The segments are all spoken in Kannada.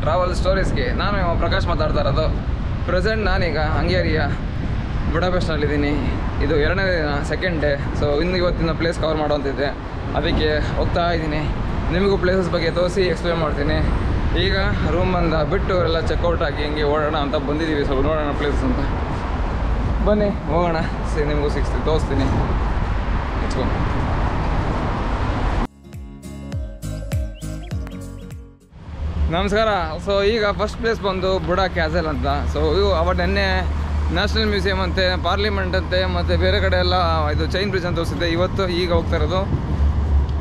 ಟ್ರಾವೆಲ್ ಸ್ಟೋರೀಸ್ಗೆ. ನಾನು ಪ್ರಕಾಶ್ ಮಾತಾಡ್ತಾ ಇರೋದು. ಪ್ರೆಸೆಂಟ್ ನಾನೀಗ ಹಂಗೇರಿಯ ಬುಡಾಪೆಸ್ಟ್ನಲ್ಲಿದ್ದೀನಿ. ಇದು 2ನೇ ದಿನ, ಸೆಕೆಂಡ್ ಡೇ. ಸೊ ಇವತ್ತಿನ ಪ್ಲೇಸ್ ಕವರ್ ಮಾಡೋಂತಿದ್ದೆ, ಅದಕ್ಕೆ ಹೋಗ್ತಾ ಇದ್ದೀನಿ. ನಿಮಗೂ ಪ್ಲೇಸಸ್ ಬಗ್ಗೆ ತೋರಿಸಿ ಎಕ್ಸ್ಪ್ಲೇನ್ ಮಾಡ್ತೀನಿ. ಈಗ ರೂಮಿಂದ ಬಿಟ್ಟು ಎಲ್ಲ ಚೆಕ್ಔಟ್ ಆಗಿ ಹಿಂಗೆ ಓಡೋಣ ಅಂತ ಬಂದಿದ್ದೀವಿ. ಸ್ವಲ್ಪ ನೋಡೋಣ ಪ್ಲೇಸಸ್ ಅಂತ. ಬನ್ನಿ ಹೋಗೋಣ, ನಿಮಗೂ ತೋರಿಸ್ತೀನಿ. ನಮಸ್ಕಾರ. ಸೊ ಈಗ ಫಸ್ಟ್ ಪ್ಲೇಸ್ ಬಂದು ಬುಡಾ ಕ್ಯಾಸಲ್ ಅಂತ. ಸೊ ಇವು ನೆನ್ನೆ ನ್ಯಾಷನಲ್ ಮ್ಯೂಸಿಯಂ ಅಂತೆ, ಪಾರ್ಲಿಮೆಂಟ್ ಅಂತೆ, ಮತ್ತು ಬೇರೆ ಕಡೆ ಎಲ್ಲ ಇದು ಚೈನ್ ಬ್ರಿಡ್ಜ್ ಅಂತ ತೋರಿಸಿದ್ದೆ. ಈಗ ಹೋಗ್ತಾ ಇರೋದು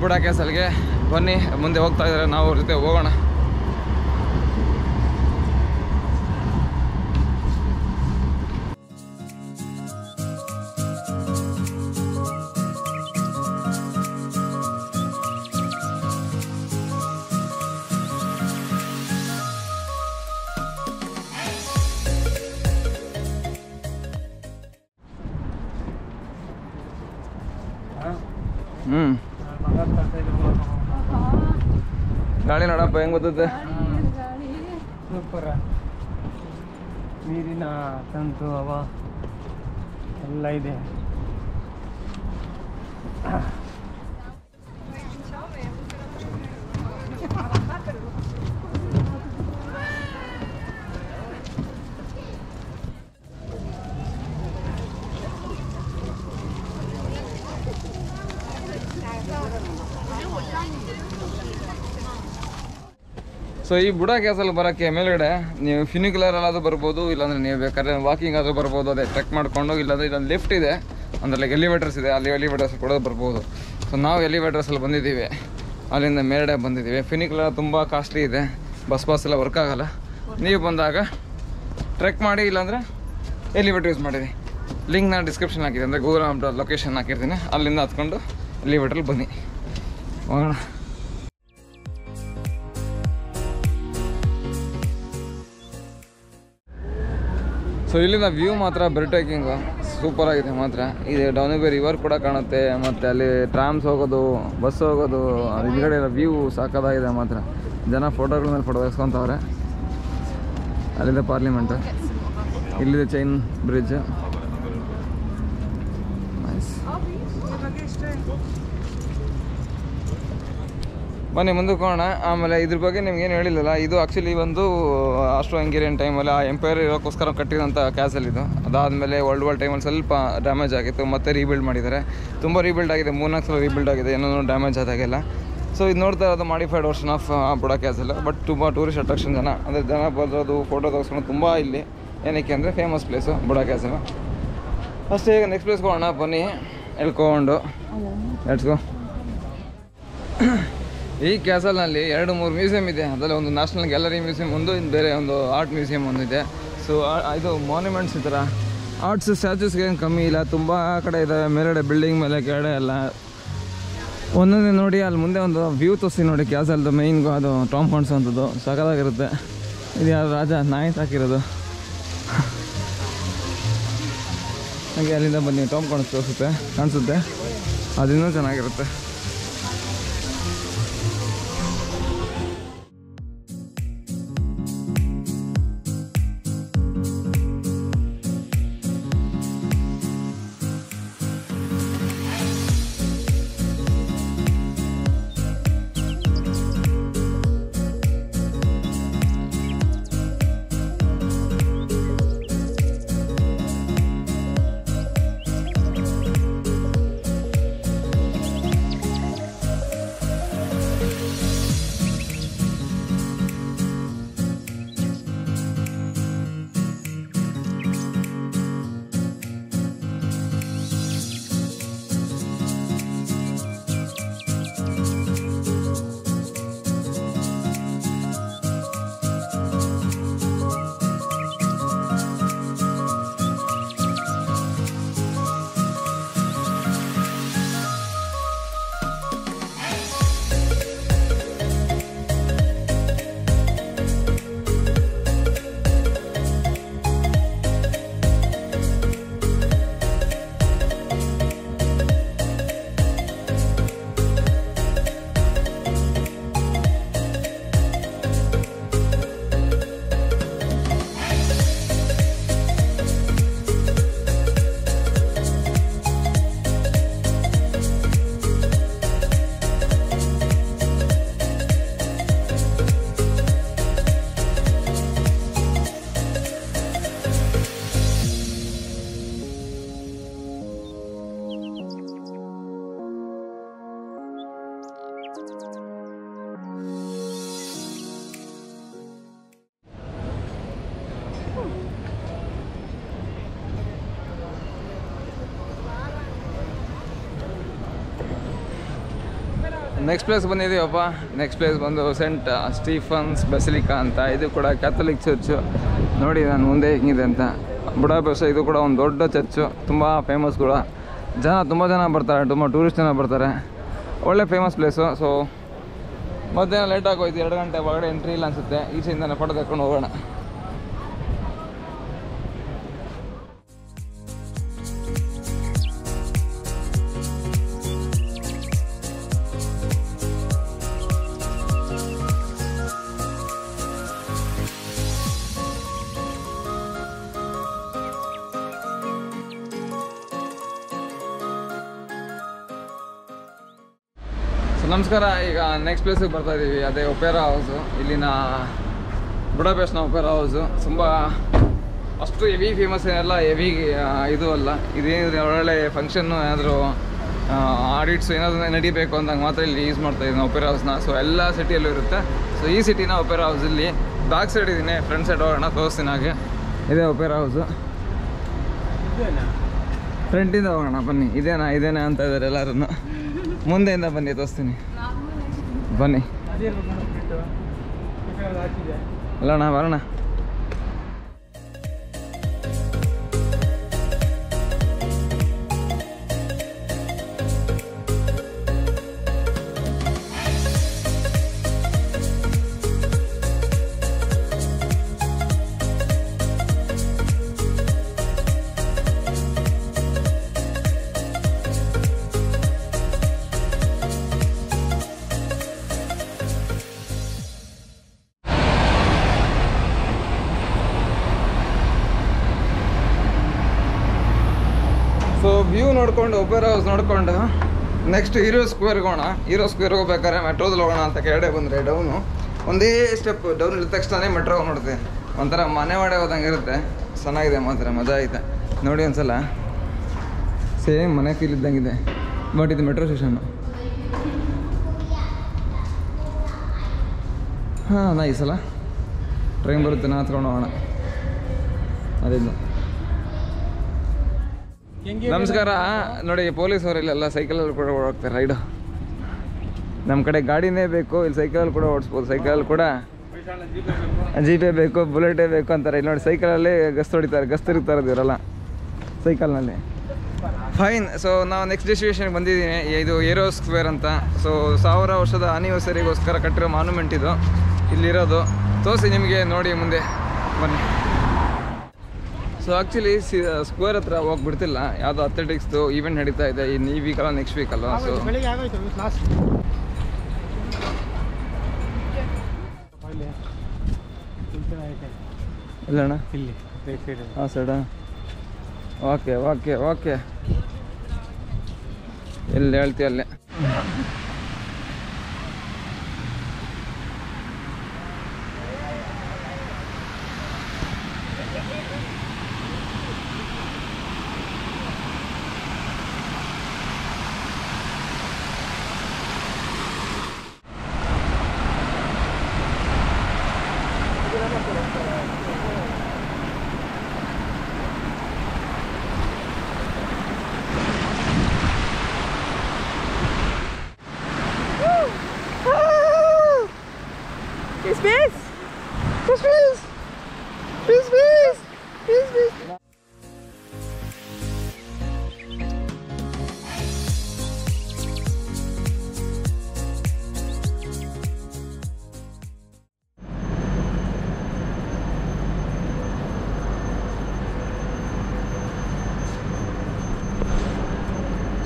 ಬುಡಾ ಕ್ಯಾಸಲ್ಗೆ. ಬನ್ನಿ, ಮುಂದೆ ಹೋಗ್ತಾ ಇದ್ದಾರೆ, ನಾವು ಅವ್ರ ಜೊತೆ ಹೋಗೋಣ. ಗಾಳಿ ನೋಡಪ್ಪ ಹೆಂಗ್ ಗೊತ್ತದೆ. ಸೂಪರ, ನೀರಿನ ತಂತು ಅವ ಎಲ್ಲ ಇದೆ. ಸೊ ಈ ಬುಡಾ ಕ್ಯಾಸಲ್ ಬರೋಕ್ಕೆ ಮೇಲ್ಗಡೆ ನೀವು ಫ್ಯುನಿಕ್ಯುಲರಲ್ಲಾದರೂ ಬರ್ಬೋದು, ಇಲ್ಲಾಂದರೆ ನೀವು ಬೇಕಾದ್ರೆ ವಾಕಿಂಗ್ ಆದರೂ ಬರ್ಬೋದು. ಅದೇ ಟ್ರೆಕ್ ಮಾಡಿಕೊಂಡು, ಇಲ್ಲಾಂದರೆ ಇಲ್ಲೊಂದು ಲಿಫ್ಟ್ ಇದೆ, ಅಂದರೆ ಲೈಕ್ ಎಲಿವೇಟರ್ಸ್ ಇದೆ, ಅಲ್ಲಿ ಎಲಿವೇಟರ್ಸ್ ಕೂಡ ಬರ್ಬೋದು. ಸೊ ನಾವು ಎಲಿವೇಟರ್ಸಲ್ಲಿ ಬಂದಿದ್ದೀವಿ, ಅಲ್ಲಿಂದ ಮೇಲ್ಗಡೆ ಬಂದಿದ್ದೀವಿ. ಫ್ಯುನಿಕ್ಯುಲರ್ ತುಂಬ ಕಾಸ್ಟ್ಲಿ ಇದೆ, ಬಸ್ ಎಲ್ಲ ವರ್ಕ್ ಆಗೋಲ್ಲ. ನೀವು ಬಂದಾಗ ಟ್ರೆಕ್ ಮಾಡಿ, ಇಲ್ಲಾಂದರೆ ಎಲಿವೇಟರ್ ಯೂಸ್ ಮಾಡಿರಿ. ಲಿಂಕ್ ನಾನು ಡಿಸ್ಕ್ರಿಪ್ಷನ್ ಹಾಕಿದೆ, ಅಂದರೆ ಗೂಗಲ್ ಮ್ಯಾಪ್ ಲೊಕೇಶನ್ ಹಾಕಿರ್ತೀನಿ, ಅಲ್ಲಿಂದ ಹತ್ಕೊಂಡು ಎಲಿವೇಟ್ರಲ್ಲಿ ಬನ್ನಿ, ಹೋಗೋಣ. ಸೊ ಇಲ್ಲಿಂದ ವ್ಯೂ ಮಾತ್ರ ಬ್ರೆಟೇಕಿಂಗು, ಸೂಪರಾಗಿದೆ ಮಾತ್ರ. ಇದೆ ಡೌನಿಬೆ ರಿವರ್ ಕೂಡ ಕಾಣುತ್ತೆ, ಮತ್ತು ಅಲ್ಲಿ ಟ್ರಾಮ್ಸ್ ಹೋಗೋದು, ಬಸ್ ಹೋಗೋದು, ಹಿಂದ್ಗಡೆ ಎಲ್ಲ ವ್ಯೂ ಸಾಕಾಗಿದೆ ಮಾತ್ರ. ಜನ ಫೋಟೋಗಳ ಮೇಲೆ ಫೋಟೋ ತೆಗೆಸ್ಕೊತವ್ರೆ. ಅಲ್ಲಿಂದ ಪಾರ್ಲಿಮೆಂಟು, ಇಲ್ಲಿದೆ ಚೈನ್ ಬ್ರಿಡ್ಜ್. ನೈಸ್. ಬನ್ನಿ ಮುಂದಕ್ಕೆ ಹೋಗೋಣ. ಆಮೇಲೆ ಇದ್ರ ಬಗ್ಗೆ ನಿಮ್ಗೇನು ಹೇಳಿಲ್ಲಲ್ಲ, ಇದು ಆ್ಯಕ್ಚುಲಿ ಒಂದು ಆಸ್ಟ್ರೋ ಹಂಗೇರಿಯನ್ ಟೈಮಲ್ಲಿ ಆ ಎಂಪೈರ್ ಇರೋಕ್ಕೋಸ್ಕರ ಕಟ್ಟಿರೋಂಥ ಕ್ಯಾಸಲ್ ಇದು. ಅದಾದಮೇಲೆ ವರ್ಲ್ಡ್ ವಾರ್ ಟೈಮಲ್ಲಿ ಸ್ವಲ್ಪ ಡ್ಯಾಮೇಜ್ ಆಗಿತ್ತು, ಮತ್ತೆ ರೀಬಿಲ್ಡ್ ಮಾಡಿದ್ದಾರೆ. ತುಂಬ ರೀಬಿಲ್ಡ್ ಆಗಿದೆ, 3-4 ಸಲ ರೀಬಿಲ್ಡ್ ಆಗಿದೆ, ಏನೋ ಡ್ಯಾಮೇಜ್ ಆದಾಗೆಲ್ಲ. ಸೊ ಇದು ನೋಡ್ತಾ ಇರೋದು modified version of Buda castle. But ತುಂಬ ಟೂರಿಸ್ಟ್ ಅಟ್ರಾಕ್ಷನ್ ಅಂದರೆ ಜನ ಬರೋದು, ಫೋಟೋ ತೆಗೆಸ್ಕೊಂಡು ತುಂಬ ಇಲ್ಲಿ. ಏನಕ್ಕೆ ಅಂದರೆ ಫೇಮಸ್ ಪ್ಲೇಸು ಬುಡಾ ಕ್ಯಾಸಲ್. ಅಷ್ಟೇ. ಈಗ ನೆಕ್ಸ್ಟ್ ಪ್ಲೇಸ್ಗೆ ಹೋಗೋಣ, ಬನ್ನಿ ಹೇಳ್ಕೊಂಡು. Let's go. ಈ ಕ್ಯಾಸಲ್ನಲ್ಲಿ 2-3 ಮ್ಯೂಸಿಯಮ್ ಇದೆ. ಅದರಲ್ಲಿ ಒಂದು ನ್ಯಾಷನಲ್ ಗ್ಯಾಲರಿ ಮ್ಯೂಸಿಯಮ್ ಒಂದು, ಇನ್ನು ಬೇರೆ ಒಂದು ಆರ್ಟ್ ಮ್ಯೂಸಿಯಮ್ ಒಂದಿದೆ. ಸೊ ಇದು ಮಾನ್ಯುಮೆಂಟ್ಸ್, ಈ ಥರ ಆರ್ಟ್ಸ್ ಸ್ಟ್ಯಾಚ್ಯೂಸ್ಗೆ ಏನು ಕಮ್ಮಿ ಇಲ್ಲ, ತುಂಬ ಕಡೆ ಇದ್ದಾವೆ. ಮೇಲ್ಗಡೆ ಬಿಲ್ಡಿಂಗ್ ಮೇಲೆ ಕೆಳಗಡೆ ಎಲ್ಲ ಒಂದೊಂದೇ ನೋಡಿ. ಅಲ್ಲಿ ಮುಂದೆ ಒಂದು ವ್ಯೂ ತೋರಿಸಿ ನೋಡಿ, ಕ್ಯಾಸಲ್ದು ಮೈನ್ಗೂ ಅದು ಟಾಮ್ ಕಾಣಿಸೋವಂಥದ್ದು ಸಖತ್ತಾಗಿರುತ್ತೆ. ಇದು ಯಾರು ರಾಜ ನಾಯಿ ಸಾಕಿರೋದು. ಹಾಗೆ ಅಲ್ಲಿಂದ ಬನ್ನಿ, ಟಾಮ್ ಕಾಣಿಸುತ್ತೆ, ಅದಿನ್ನೂ ಚೆನ್ನಾಗಿರುತ್ತೆ. ನೆಕ್ಸ್ಟ್ ಪ್ಲೇಸ್ ಬಂದಿದ್ದೀವಪ್ಪ. ನೆಕ್ಸ್ಟ್ ಪ್ಲೇಸ್ ಬಂದು ಸೆಂಟ್ ಸ್ಟೀಫನ್ಸ್ ಬೆಸಿಲಿಕಾ ಅಂತ. ಇದು ಕೂಡ ಕ್ಯಾಥಲಿಕ್ ಚರ್ಚು. ನೋಡಿ ನಾನು ಮುಂದೆ ಹೆಂಗಿದೆ ಅಂತ. ಬುಡಾಪೆಸ್ಟ್ ಇದು ಕೂಡ ಒಂದು ದೊಡ್ಡ ಚರ್ಚು, ತುಂಬ ಫೇಮಸ್ ಕೂಡ. ತುಂಬ ಜನ ಬರ್ತಾರೆ, ತುಂಬ ಟೂರಿಸ್ಟ್ ಜನ ಬರ್ತಾರೆ. ಒಳ್ಳೆ ಫೇಮಸ್ ಪ್ಲೇಸು. ಸೊ ಮಧ್ಯಾಹ್ನ ಲೇಟಾಗಿ ಹೋಯ್ತು, 2 ಗಂಟೆ ಒಳಗಡೆ ಎಂಟ್ರಿ ಇಲ್ಲ ಅನಿಸುತ್ತೆ. ಈಚೆಯಿಂದನೇ ಫೋಟೋ ತಗೊಂಡು ಹೋಗೋಣ. ನಮಸ್ಕಾರ. ಈಗ ನೆಕ್ಸ್ಟ್ ಪ್ಲೇಸಿಗೆ ಬರ್ತಾ ಇದ್ದೀವಿ. ಅದೇ ಒಪೇರಾ ಹೌಸು. ಇಲ್ಲಿನ ಬುಡಾಪೆಸ್ಟ್ನ ಒಪೇರಾ ಹೌಸು ತುಂಬ ಅಷ್ಟು ಹೆವಿ ಫೇಮಸ್ ಏನೆಲ್ಲ, ಹೆವಿ ಇದು ಅಲ್ಲ. ಇದೇನಿದ್ರೆ ಒಳ್ಳೆ ಫಂಕ್ಷನ್ನು ಏನಾದರೂ ಆಡಿಟ್ಸ್ ಏನಾದರೂ ನಡಿಬೇಕು ಅಂದಾಗ ಮಾತ್ರ ಇಲ್ಲಿ ಯೂಸ್ ಮಾಡ್ತಾಯಿದ್ದೀನಿ ಒಪೇರಾ ಹೌಸ್ನ. ಸೊ ಎಲ್ಲ ಸಿಟಿಯಲ್ಲೂ ಇರುತ್ತೆ. ಸೊ ಈ ಸಿಟಿನ ಒಪೇರಾ ಹೌಸಲ್ಲಿ ಬ್ಯಾಕ್ ಸೈಡ್ ಇದ್ದೀನಿ, ಫ್ರಂಟ್ ಸೈಡ್ ಹೋಗೋಣ, ತೋರಿಸ್ತೀನಿ. ಹಾಗೆ ಇದೇ ಒಪೇರಾ ಹೌಸು. ಫ್ರಂಟಿಂದ ಹೋಗೋಣ ಬನ್ನಿ. ಇದೇನಾ ಅಂತ ಇದ್ದಾರೆ ಎಲ್ಲರೂ. ಮುಂದೆಯಿಂದ ಬನ್ನಿ, ತೋರಿಸ್ತೀನಿ ಬನ್ನಿ. ಅಲ್ಲಣ್ಣ ಬರೋಣ. ಸೊ ವ್ಯೂ ನೋಡ್ಕೊಂಡು ಒಪೇರಾ ಹೌಸ್ ನೋಡ್ಕೊಂಡು ನೆಕ್ಸ್ಟ್ ಹೀರೋ ಸ್ಕ್ವೇರ್ಗೆ ಹೋಗೋಣ. ಹೀರೋ ಸ್ಕ್ವೇರ್ಗೆ ಹೋಗ್ಬೇಕಾದ್ರೆ ಮೆಟ್ರೋದಲ್ಲಿ ಹೋಗೋಣ ಅಂತ ಕೆಳಗಡೆ ಬಂದರೆ ಡೌನು ಒಂದೇ ಸ್ಟೆಪ್ ಡೌನ್ ಇಳಿದ ತಕ್ಷಣ ಮೆಟ್ರೋ ನೋಡುತ್ತೆ. ಒಂಥರ ಮನೆ ಒಡೆ ಹೋದಂಗೆ ಇರುತ್ತೆ. ಚೆನ್ನಾಗಿದೆ ಮಾತ್ರ, ಮಜಾ ಐತೆ ನೋಡಿ ಒಂದ್ಸಲ. ಸೇಮ್ ಮನೆ ಫೀಲ್ ಇದ್ದಂಗಿದೆ. ಬಟ್ ಇದು ಮೆಟ್ರೋ ಸ್ಟೇಷನ್ನು. ಹಾಂ ನೈಸ್ ಅಲ್ಲ. ಟ್ರೈನ್ ಬರುತ್ತೆ, ನಾ ಹತ್ಕೊಂಡು ಹೋಗೋಣ. ಅದಿದ್ದು ನಮಸ್ಕಾರ. ನೋಡಿ ಪೊಲೀಸ್ ಅವರಿಲ್ಲೆಲ್ಲ ಸೈಕಲಲ್ಲಿ ಕೂಡ ಓಡಾಡ್ತಾರೆ ರೈಡು. ನಮ್ಮ ಕಡೆ ಗಾಡಿನೇ ಬೇಕು, ಇಲ್ಲಿ ಸೈಕಲಲ್ಲಿ ಕೂಡ ಓಡಿಸ್ಬೋದು. ಸೈಕಲಲ್ಲಿ ಕೂಡ ಜೀಪೇ ಬೇಕು, ಬುಲೆಟೇ ಬೇಕು ಅಂತಾರೆ. ಇಲ್ಲಿ ನೋಡಿ ಸೈಕಲಲ್ಲಿ ಗಸ್ತು ಹೊಡಿತಾರೆ, ಗಸ್ತು ಇರ್ತಾರೆ ಇವರೆಲ್ಲ ಸೈಕಲ್ನಲ್ಲಿ. ಫೈನ್. ಸೊ ನಾವು ನೆಕ್ಸ್ಟ್ ಡೆಸ್ಟಿನೇಷನ್ಗೆ ಬಂದಿದ್ದೀನಿ. ಇದು ಹೀರೋ ಸ್ಕ್ವೇರ್ ಅಂತ. ಸೊ 1000 ವರ್ಷದ ಆನಿವರ್ಸರಿಗೋಸ್ಕರ ಕಟ್ಟಿರೋ ಮಾನ್ಯುಮೆಂಟ್ ಇದು ಇಲ್ಲಿರೋದು. ತೋರಿಸಿ ನಿಮಗೆ, ನೋಡಿ ಮುಂದೆ ಬನ್ನಿ. ಸೊ ಆ್ಯಕ್ಚುಲಿ ಸ್ಕ್ವೇರ್ ಹತ್ರ ಹೋಗ್ಬಿಡ್ತಿಲ್ಲ, ಯಾವುದೋ ಅಥ್ಲೆಟಿಕ್ಸ್ದು ಈವೆಂಟ್ ನಡೀತಾ ಇದೆ ಈ ವೀಕಲ್ಲ, ನೆಕ್ಸ್ಟ್ ವೀಕಲ್ಲ. ಸೊ ಇಲ್ಲಣ್ಣ ಇಲ್ಲಿ ಹಾಂ ಸೈಡಾ? ಓಕೆ ಓಕೆ ಓಕೆ, ಎಲ್ಲಿ ಹೇಳ್ತೀವಿ ಅಲ್ಲೇ.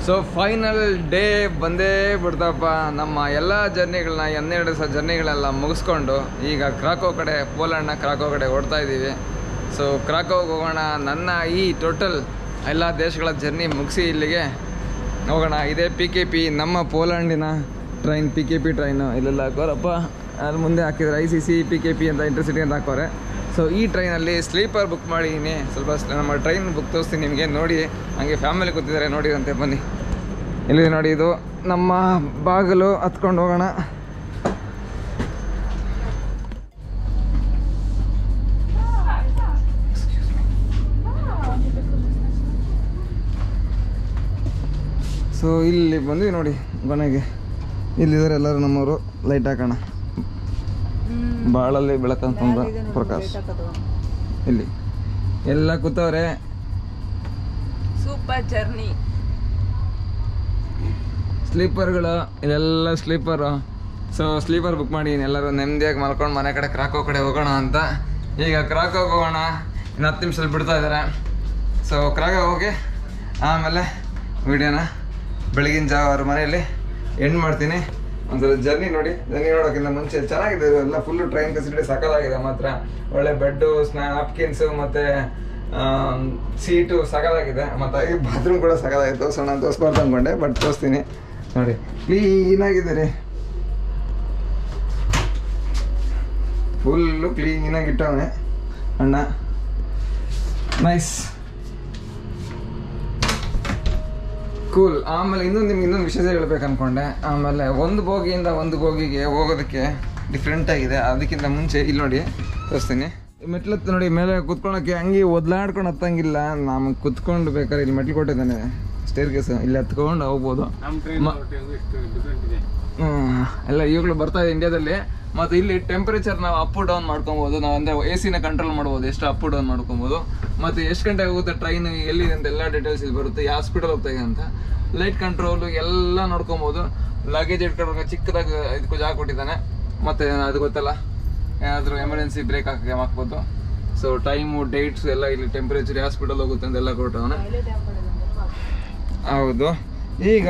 ಸೊ ಫೈನಲ್ ಡೇ ಬಂದೇ ಬಿಡ್ತಪ್ಪ. ನಮ್ಮ ಎಲ್ಲ ಜರ್ನಿಗಳನ್ನ 12 ಜರ್ನಿಗಳೆಲ್ಲ ಮುಗಿಸ್ಕೊಂಡು ಈಗ ಕ್ರಾಕೋ ಕಡೆ, ಪೋಲೆಂಡ್ನ ಕ್ರಾಕೋ ಕಡೆ ಓಡ್ತಾ ಇದ್ದೀವಿ. ಸೊ ಕ್ರಾಕೋಗೆ ಹೋಗೋಣ. ನನ್ನ ಈ ಟೋಟಲ್ ಎಲ್ಲ ದೇಶಗಳ ಜರ್ನಿ ಮುಗಿಸಿ ಇಲ್ಲಿಗೆ ಹೋಗೋಣ. ಇದೇ PKP, ನಮ್ಮ ಪೋಲೆಂಡಿನ ಟ್ರೈನ್. PKP ಟ್ರೈನು ಇಲ್ಲೆಲ್ಲ ಹಾಕೋರಪ್ಪ. ಅಲ್ಲಿ ಮುಂದೆ ಹಾಕಿದ್ರೆ ICC PKP ಅಂತ ಇಂಟರ್ಸಿಟಿ ಅಂತ ಹಾಕೋರೆ. ಸೊ ಈ ಟ್ರೈನಲ್ಲಿ ಸ್ಲೀಪರ್ ಬುಕ್ ಮಾಡಿದ್ದೀನಿ. ಸ್ವಲ್ಪ ನಮ್ಮ ಟ್ರೈನ್ ಬುಕ್ ತೋರಿಸ್ತೀನಿ ನಿಮಗೆ, ನೋಡಿ. ಹಂಗೆ ಫ್ಯಾಮಿಲಿ ಕೂತಿದ್ದಾರೆ, ನೋಡಿರಂತೆ ಬನ್ನಿ. ಇಲ್ಲಿ ನೋಡಿ, ಇದು ನಮ್ಮ ಬಾಗಿಲು, ಹತ್ಕೊಂಡು ಹೋಗೋಣ. ಸೊ ಇಲ್ಲಿ ಬಂದ್ವಿ ನೋಡಿ ಕೊನೆಗೆ. ಇಲ್ಲಿದ್ದಾರೆ ಎಲ್ಲರೂ ನಮ್ಮವರು. ಲೈಟ್ ಹಾಕೋಣ. ಬಾಳಲ್ಲಿ ಬೆಳಕಂತಂದ ಪ್ರಕಾಶ್ ಇಲ್ಲಿ ಎಲ್ಲ ಕೂತವ್ರೆ. Super journey. ಸ್ಲೀಪರ್ಗಳು ಇಲ್ಲೆಲ್ಲ ಸ್ಲೀಪರು. ಸೊ ಸ್ಲೀಪರ್ ಬುಕ್ ಮಾಡಿ ಎಲ್ಲರೂ ನೆಮ್ಮದಿಯಾಗಿ ಮಲ್ಕೊಂಡು ಮನೆ ಕಡೆ ಕ್ರಾಕೋ ಕಡೆ ಹೋಗೋಣ ಅಂತ. ಈಗ ಕ್ರಾಕೋಗೆ ಹೋಗೋಣ. ಇನ್ನು 10 ನಿಮಿಷದಲ್ಲಿ ಬಿಡ್ತಾ ಇದ್ದಾರೆ. ಸೊ ಕ್ರಾಕೋ ಹೋಗಿ ಆಮೇಲೆ ವಿಡಿಯೋನ ಬೆಳಗಿನ ಜಾವ ಅವ್ರ ಮನೆಯಲ್ಲಿ ಎಂಡ್ ಮಾಡ್ತೀನಿ. ಒಂದ್ಸಲ ಜರ್ನಿ ನೋಡೋಕ್ಕಿಂತ ಮುಂಚೆ ಚೆನ್ನಾಗಿದೆ ಎಲ್ಲ. ಫುಲ್ಲು ಟ್ರೈನ್ ಫೆಸಿಲಿಟಿ ಸಕಲಾಗಿದೆ ಮಾತ್ರ. ಒಳ್ಳೆ ಬೆಡ್ಡು, ನಾಪ್ಕಿನ್ಸು ಮತ್ತು ಸೀಟು ಸಕಲಾಗಿದೆ. ಮತ್ತು ಬಾತ್ರೂಮ್ ಕೂಡ ಸಕಲಾಗಿದೆ. ತೋರಿಸೋಣ ತೋರಿಸ್ಬಾರ್ದು ಅಂದ್ಕೊಂಡೆ, ಬಟ್ ತೋರಿಸ್ತೀನಿ ನೋಡಿ. ಕ್ಲೀನಾಗಿದೆ ರೀ, ಫುಲ್ಲು ಕ್ಲೀನಾಗಿ ಇಟ್ಟವನೆ ಅಣ್ಣ. Nice, cool. ಆಮೇಲೆ ಇನ್ನೊಂದು ವಿಷಯ ಹೇಳ್ಬೇಕು ಅನ್ಕೊಂಡೆ. ಆಮೇಲೆ ಒಂದು ಬೋಗಿಯಿಂದ ಒಂದು ಬೋಗಿಗೆ ಹೋಗೋದಕ್ಕೆ ಡಿಫ್ರೆಂಟ್ ಆಗಿದೆ. ಅದಕ್ಕಿಂತ ಮುಂಚೆ ಇಲ್ಲಿ ನೋಡಿ ತೋರಿಸ್ತೀನಿ. ಮೆಟ್ಲತ್ತು ನೋಡಿ, ಮೇಲೆ ಕುತ್ಕೊಳಕ್ಕೆ ಹಂಗೆ ಒದ್ಲಾಡ್ಕೊಂಡು ಹತ್ತಂಗಿಲ್ಲ. ನಮಗೆ ಕುತ್ಕೊಂಡು ಬೇಕಾದ್ರೆ ಇಲ್ಲಿ ಮೆಟ್ಲು ಕೊಟ್ಟಿದ್ದಾನೆ, ಸ್ಟೇರ್ ಕೇಸ್, ಇಲ್ಲಿ ಹತ್ಕೊಂಡು ಹೋಗ್ಬೋದು. ಎಲ್ಲ ಈಗಲೂ ಬರ್ತಾ ಇದೆ ಇಂಡಿಯಾದಲ್ಲಿ. ಮತ್ತು ಇಲ್ಲಿ ಟೆಂಪರೇಚರ್ ನಾವು ಅಪ್ ಡೌನ್ ಮಾಡ್ಕೊಬೋದು. ನಾವು ಅಂದರೆ AC ಕಂಟ್ರೋಲ್ ಮಾಡ್ಬೋದು, ಎಷ್ಟು ಅಪ್ ಡೌನ್ ಮಾಡ್ಕೊಬೋದು. ಮತ್ತು ಎಷ್ಟು ಗಂಟೆಗೆ ಹೋಗುತ್ತೆ ಟ್ರೈನ್, ಎಲ್ಲಿದೆ ಅಂತ ಎಲ್ಲ ಡೀಟೇಲ್ಸ್ ಇಲ್ಲಿ ಬರುತ್ತೆ. ಯಾವ ಸ್ಪೀಡಲ್ಲಿ ಹೋಗ್ತಾ ಇದೆ ಅಂತ, ಲೈಟ್ ಕಂಟ್ರೋಲು ಎಲ್ಲ ನೋಡ್ಕೊಬೋದು. ಲಗೇಜ್ ಇಟ್ಕೊಂಡು ಚಿಕ್ಕದಾಗಿ ಇದಕ್ಕೂ ಜಾಗ ಕೊಟ್ಟಿದ್ದಾನೆ. ಮತ್ತು ಅದು ಗೊತ್ತಲ್ಲ, ಏನಾದರೂ ಎಮರ್ಜೆನ್ಸಿ ಬ್ರೇಕ್ ಹಾಕ್ಬೋದು. ಸೊ ಟೈಮು, ಡೇಟ್ಸ್ ಎಲ್ಲ ಇಲ್ಲಿ, ಟೆಂಪರೇಚರ್ ಯಾವ ಸ್ಪೀಡಲ್ಲಿ ಹೋಗುತ್ತೆ ಅಂತ ಎಲ್ಲ ಕೊಟ್ಟವನ. ಹೌದು. ಈಗ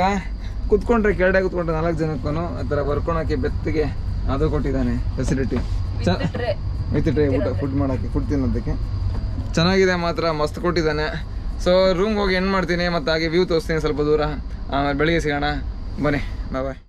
ಕುತ್ಕೊಂಡ್ರೆ ಕೆಳಗಡೆ ಕುತ್ಕೊಂಡ್ರೆ 4 ಜನಕ್ಕೂ ಆ ಥರ ಬರ್ಕೊಳಕ್ಕೆ ಬೆತ್ತಿಗೆ ಅದು ಕೊಟ್ಟಿದ್ದಾನೆ ಫೆಸಿಲಿಟಿ. ವಿತ್ ಟ್ರೇ ಊಟ, ಫುಡ್ ಮಾಡೋಕ್ಕೆ, ಫುಡ್ ತಿನ್ನೋದಕ್ಕೆ ಚೆನ್ನಾಗಿದೆ ಮಾತ್ರ, ಮಸ್ತ್ ಕೊಟ್ಟಿದ್ದಾನೆ. ಸೊ ರೂಮ್ಗೆ ಹೋಗಿ ಎಂಡ್ ಮಾಡ್ತೀನಿ. ಮತ್ತು ಹಾಗೆ ವ್ಯೂ ತೋರಿಸ್ತೀನಿ ಸ್ವಲ್ಪ ದೂರ. ಆಮೇಲೆ ಬೆಳಿಗ್ಗೆ ಸಿಗೋಣ, ಬನ್ನಿ, ಬಾಯ್.